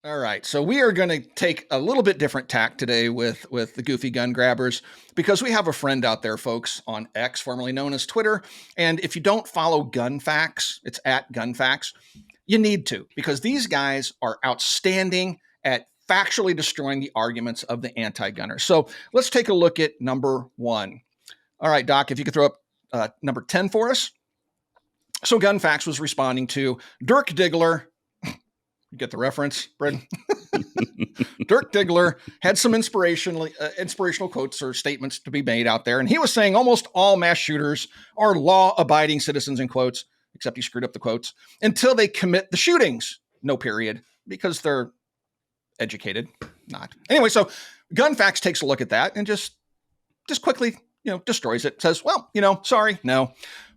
All right, so we are going to take a little bit different tack today with the goofy gun grabbers because we have a friend out there, folks, on X, formerly known as Twitter. And if you don't follow Gun Facts, it's at Gun Facts. You need to, because these guys are outstanding at factually destroying the arguments of the anti-gunners. So let's take a look at number 1. All right, Doc, if you could throw up number 10 for us. So Gun Facts was responding to Dirk Diggler. You get the reference, Brad? Dirk Diggler had some inspirational quotes or statements to be made out there. And he was saying almost all mass shooters are law-abiding citizens, in quotes, except he screwed up the quotes, until they commit the shootings. No period, because they're educated. Not. Anyway, so Gun Facts takes a look at that and just quickly, destroys it. Says, well, sorry, no.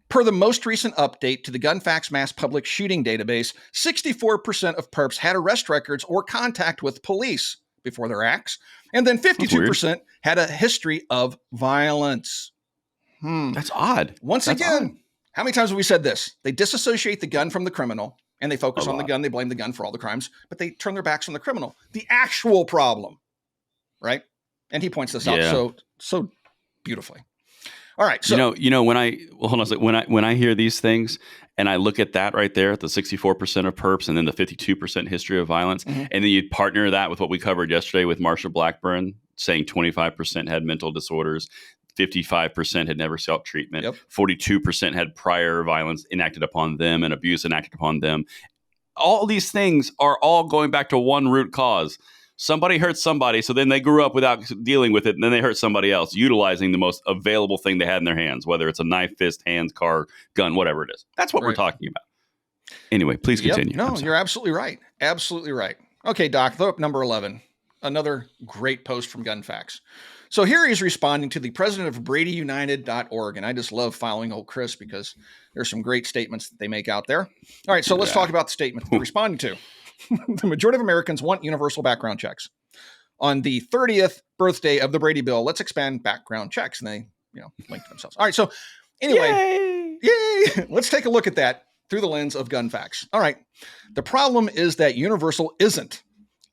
Per the most recent update to the Gun Facts Mass Public Shooting Database, 64% of perps had arrest records or contact with police before their acts, and then 52% had a history of violence. That's odd. Once again, how many times have we said this? They disassociate the gun from the criminal, and they focus on the gun. They blame the gun for all the crimes, but they turn their backs on the criminal, the actual problem, right? And he points this out so beautifully. All right. So when I hear these things and I look at that right there, the 64% of perps and then the 52% history of violence, and then you partner that with what we covered yesterday with Marsha Blackburn saying 25% had mental disorders, 55% had never sought treatment, 42% had prior violence enacted upon them and abuse enacted upon them. All these things are all going back to one root cause. Somebody hurt somebody, so then they grew up without dealing with it, and then they hurt somebody else, utilizing the most available thing they had in their hands, whether it's a knife, fist, hands, car, gun, whatever it is. That's what we're talking about. Anyway, please continue. No, you're absolutely right. Absolutely right. Okay, Doc, throw up number 11. Another great post from Gun Facts. So here he's responding to the president of BradyUnited.org, and I just love following old Chris because there's some great statements that they make out there. All right, so let's talk about the statement they're responding to. The majority of Americans want universal background checks. On the 30th birthday of the Brady Bill, let's expand background checks. And they, link to themselves. All right. So anyway, yay! Let's take a look at that through the lens of Gun Facts. All right. The problem is that universal isn't,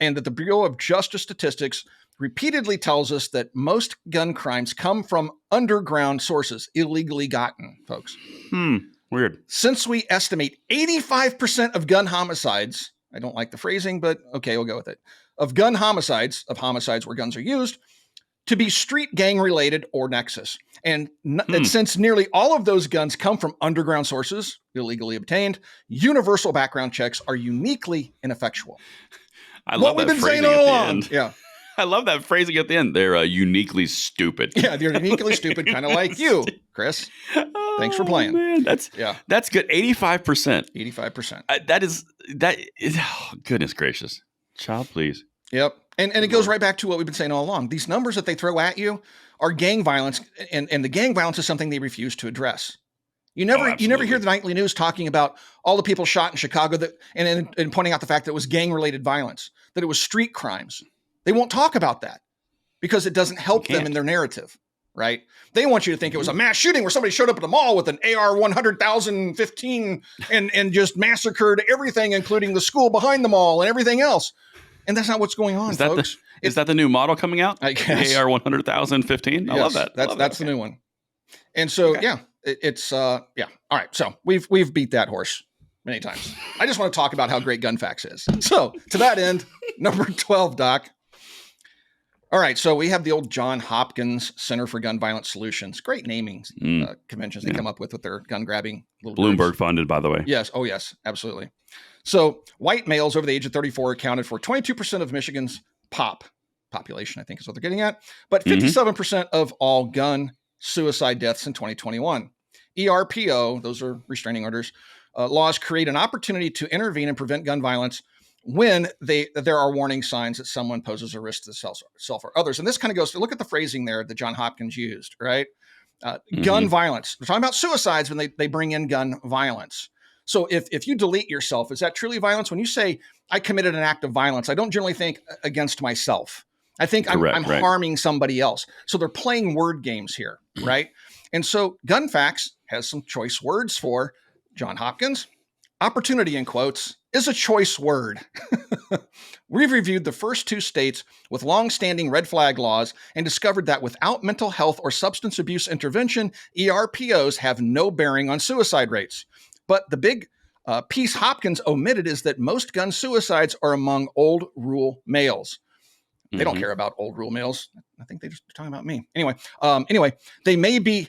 and that the Bureau of Justice Statistics repeatedly tells us that most gun crimes come from underground sources, illegally gotten, folks. Weird. Since we estimate 85% of gun homicides, I don't like the phrasing, but okay, we'll go with it, of gun homicides, of homicides where guns are used, to be street gang related or nexus. And since nearly all of those guns come from underground sources, illegally obtained, universal background checks are uniquely ineffectual. I love what that we've been saying phrasing all at the along. end. Yeah. I love that phrasing at the end. They're uniquely stupid. Yeah, they're uniquely stupid, kind of like you, Chris. Thanks for playing. Man, that's good. 85%. 85%. Goodness gracious. Child, please. Yep. And it goes right back to what we've been saying all along. These numbers that they throw at you are gang violence, and the gang violence is something they refuse to address. You never hear the nightly news talking about all the people shot in Chicago and pointing out the fact that it was gang-related violence, that it was street crimes. They won't talk about that because it doesn't help them in their narrative, right? They want you to think it was a mass shooting where somebody showed up at a mall with an AR-100,015 and just massacred everything, including the school behind the mall and everything else. And that's not what's going on, folks. Is that the new model coming out? I guess. The AR-100,015? I love that. That's the new one. And so, it's all right. So we've beat that horse many times. I just want to talk about how great Gun Facts is. So to that end, number 12, Doc. All right. So we have the old John Hopkins Center for Gun Violence Solutions. Great naming conventions they come up with their gun grabbing. Bloomberg groups. Funded, by the way. Yes. Oh, yes. Absolutely. So white males over the age of 34 accounted for 22% of Michigan's population, I think is what they're getting at, but 57% of all gun suicide deaths in 2021. ERPO, those are restraining orders, laws create an opportunity to intervene and prevent gun violence when there are warning signs that someone poses a risk to self or others. And this kind of goes to look at the phrasing there that John Hopkins used, right? Gun violence. We're talking about suicides when they bring in gun violence. So if you delete yourself, is that truly violence? When you say, I committed an act of violence, I don't generally think against myself. I think I'm harming somebody else. So they're playing word games here, right? And so Gun Facts has some choice words for John Hopkins, Opportunity, in quotes, is a choice word. We've reviewed the first 2 states with long-standing red flag laws and discovered that without mental health or substance abuse intervention, ERPOs have no bearing on suicide rates. But the big piece Hopkins omitted is that most gun suicides are among old rural males. They don't care about old rural males. I think they're just talking about me. Anyway, they may be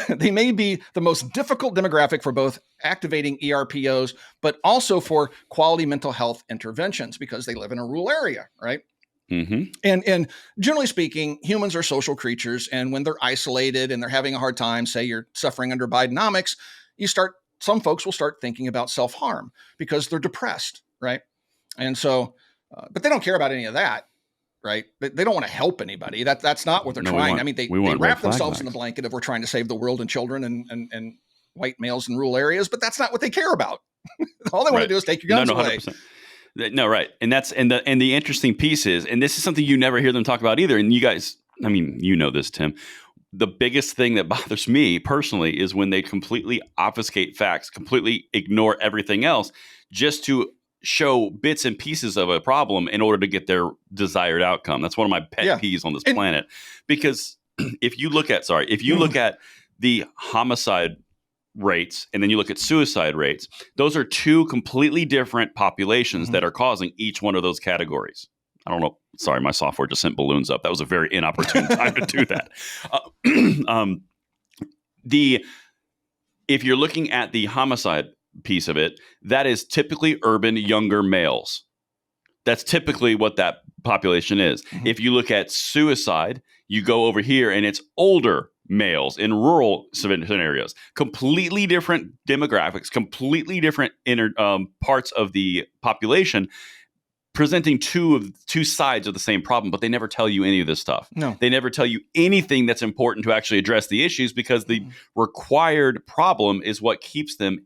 they may be the most difficult demographic for both activating ERPOs, but also for quality mental health interventions because they live in a rural area, right? Mm-hmm. And generally speaking, humans are social creatures, and when they're isolated and they're having a hard time, say you're suffering under Bidenomics, some folks will start thinking about self-harm because they're depressed, right? And so, but they don't care about any of that. Right. They don't want to help anybody. That's not what they're trying. They wrap themselves in the blanket of we're trying to save the world and children and white males in rural areas, but that's not what they care about. All they want to do is take your guns away. 100%. No, right. And that's and the interesting piece is, and this is something you never hear them talk about either. And you guys, I mean, you know this, Tim. The biggest thing that bothers me personally is when they completely obfuscate facts, completely ignore everything else just to show bits and pieces of a problem in order to get their desired outcome. That's one of my pet peeves on this planet. Because if you look at the homicide rates and then you look at suicide rates, those are 2 completely different populations that are causing each one of those categories. I don't know. Sorry, my software just sent balloons up. That was a very inopportune time to do that. If you're looking at the homicide piece of it, that is typically urban younger males. That's typically what that population is. Mm-hmm. If you look at suicide, you go over here and it's older males in rural scenarios. Completely different demographics, completely different parts of the population presenting two sides of the same problem, but they never tell you any of this stuff. No. They never tell you anything that's important to actually address the issues because the required problem is what keeps them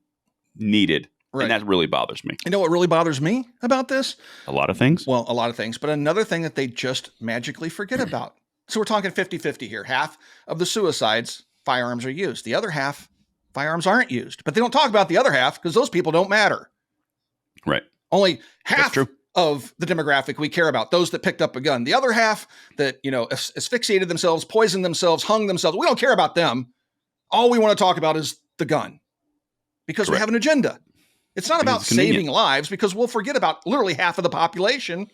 needed. Right. And that really bothers me. You know what really bothers me about this? A lot of things. Well, a lot of things. But another thing that they just magically forget about. So we're talking 50-50 here. Half of the suicides, firearms are used. The other half, firearms aren't used. But they don't talk about the other half because those people don't matter. Right. Only half of the demographic we care about, those that picked up a gun. The other half that, asphyxiated themselves, poisoned themselves, hung themselves, we don't care about them. All we want to talk about is the gun. Because we have an agenda. It's not about saving lives because we'll forget about literally half of the population.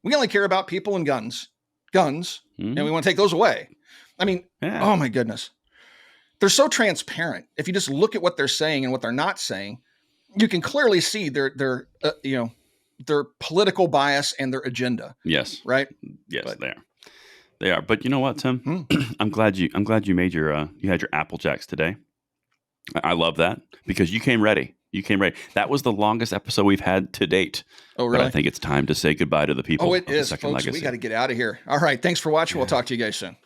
We only care about people and guns, and we want to take those away. I mean, Oh my goodness. They're so transparent. If you just look at what they're saying and what they're not saying, you can clearly see their political bias and their agenda. Yes. Right? Yes, they are. But you know what, Tim? I'm glad you made you had your Apple Jacks today. I love that because you came ready. That was the longest episode we've had to date. Oh, really? But I think it's time to say goodbye to the people. Oh, it is, folks. We got to get out of here. All right. Thanks for watching. We'll talk to you guys soon.